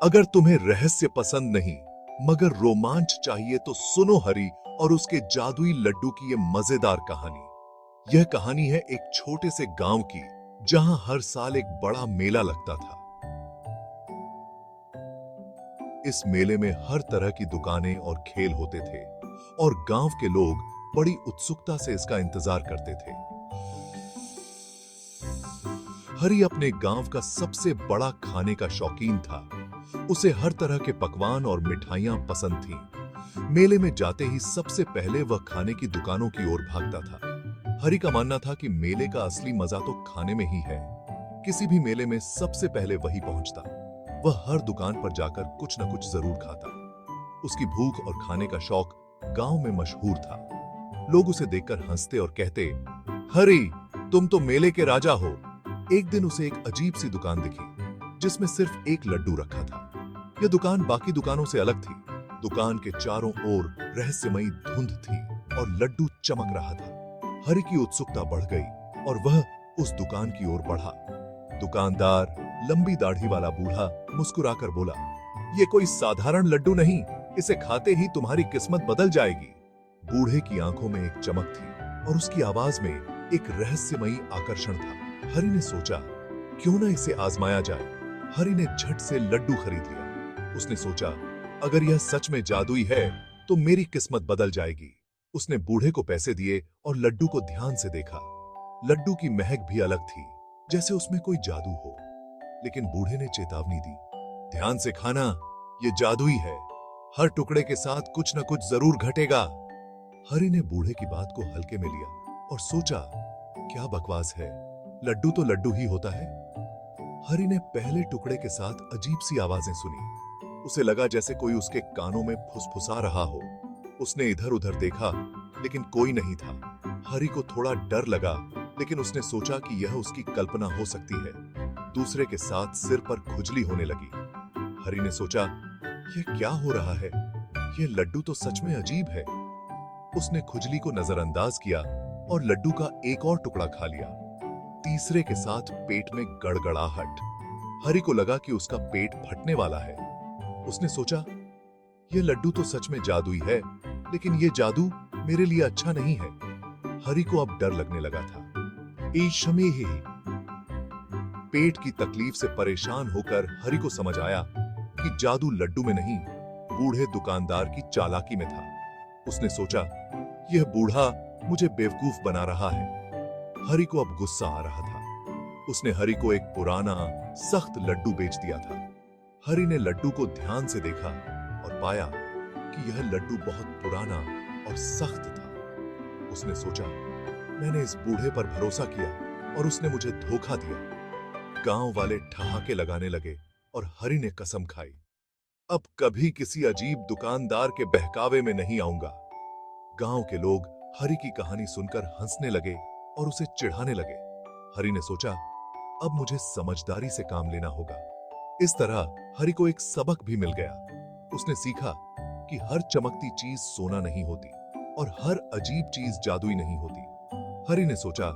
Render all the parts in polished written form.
अगर तुम्हें रहस्य पसंद नहीं मगर रोमांच चाहिए तो सुनो हरी और उसके जादुई लड्डू की ये मजेदार कहानी। यह कहानी है एक छोटे से गांव की जहां हर साल एक बड़ा मेला लगता था। इस मेले में हर तरह की दुकानें और खेल होते थे और गांव के लोग बड़ी उत्सुकता से इसका इंतजार करते थे। हरी अपने गांव का सबसे बड़ा खाने का शौकीन था। उसे हर तरह के पकवान और मिठाइयां पसंद थीं। मेले में जाते ही सबसे पहले वह खाने की दुकानों की ओर भागता था। हरी का मानना था कि मेले का असली मजा तो खाने में ही है। किसी भी मेले में सबसे पहले वही पहुंचता। वह हर दुकान पर जाकर कुछ न कुछ जरूर खाता। उसकी भूख और खाने का शौक गांव में मशहूर था। लोग उसे देखकर हंसते और कहते, हरी, तुम तो मेले के राजा हो। एक दिन उसे एक अजीब सी दुकान दिखी जिसमें सिर्फ एक लड्डू रखा था। यह दुकान बाकी दुकानों से अलग थी। दुकान के चारों ओर रहस्यमयी धुंध थी और लड्डू चमक रहा था। हरी की उत्सुकता बढ़ गई और वह उस दुकान की ओर बढ़ा। दुकानदार, लंबी दाढ़ी वाला बूढ़ा, मुस्कुराकर बोला, ये कोई साधारण लड्डू नहीं, इसे खाते ही तुम्हारी किस्मत बदल जाएगी। बूढ़े की आंखों में एक चमक थी और उसकी आवाज में एक रहस्यमयी आकर्षण था। हरी ने सोचा, क्यों ना इसे आजमाया जाए। हरी ने झट से लड्डू खरीद लिया। उसने सोचा, अगर यह सच में जादुई है तो मेरी किस्मत बदल जाएगी। उसने बूढ़े को पैसे दिए और लड्डू को ध्यान से देखा। लड्डू की महक भी अलग थी, जैसे उसमें कोई जादू हो। लेकिन बूढ़े ने चेतावनी दी, ध्यान से खाना, यह जादुई है। हर टुकड़े के साथ कुछ न कुछ जरूर घटेगा। हरी ने बूढ़े की बात को हल्के में लिया और सोचा, क्या बकवास है, लड्डू तो लड्डू ही होता है। हरी ने पहले टुकड़े के साथ अजीब सी आवाजें सुनी। उसे लगा जैसे कोई उसके कानों में फुसफुसा रहा हो। उसने इधर उधर देखा लेकिन कोई नहीं था। हरी को थोड़ा डर लगा, लेकिन उसने सोचा कि यह उसकी कल्पना हो सकती है। दूसरे के साथ सिर पर खुजली होने लगी। हरी ने सोचा, यह क्या हो रहा है, यह लड्डू तो सच में अजीब है। उसने खुजली को नजरअंदाज किया और लड्डू का एक और टुकड़ा खा लिया। तीसरे के साथ पेट में गड़गड़ाहट। हरी को लगा कि उसका पेट फटने वाला है। उसने सोचा, यह लड्डू तो सच में जादुई है, लेकिन यह जादू मेरे लिए अच्छा नहीं है। हरी को अब डर लगने लगा था। ईशमेही। पेट की तकलीफ से परेशान होकर हरी को समझ आया कि जादू लड्डू में नहीं, बूढ़े दुकानदार की चालाकी में था। उसने सोचा, यह बूढ़ा मुझे बेवकूफ बना रहा है। हरी को अब गुस्सा आ रहा था। उसने हरी को एक पुराना, सख्त लड्डू बेच दिया था। हरी ने लड्डू को ध्यान से देखा और पाया कि यह लड्डू बहुत पुराना और सख्त था। उसने सोचा, मैंने इस बूढ़े पर भरोसा किया और उसने मुझे धोखा दिया। गांव वाले ठहाके लगाने लगे और हरी ने कसम खाई, अब कभी किसी अजीब दुकानदार के बहकावे में नहीं आऊंगा। गांव के लोग हरी की कहानी सुनकर हंसने लगे और उसे चिढ़ाने लगे। हरी ने सोचा, अब मुझे समझदारी से काम लेना होगा। इस तरह हरी को एक सबक भी मिल गया। उसने सीखा कि हर चमकती चीज सोना नहीं होती और हर अजीब चीज जादुई नहीं होती। हरी ने सोचा,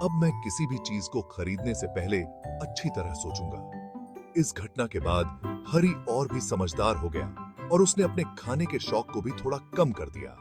अब मैं किसी भी चीज को खरीदने से पहले अच्छी तरह सोचूंगा। इस घटना के बाद हरी और भी समझदार हो गया और उसने अपने खाने के शौक को भी थोड़ा कम कर दिया।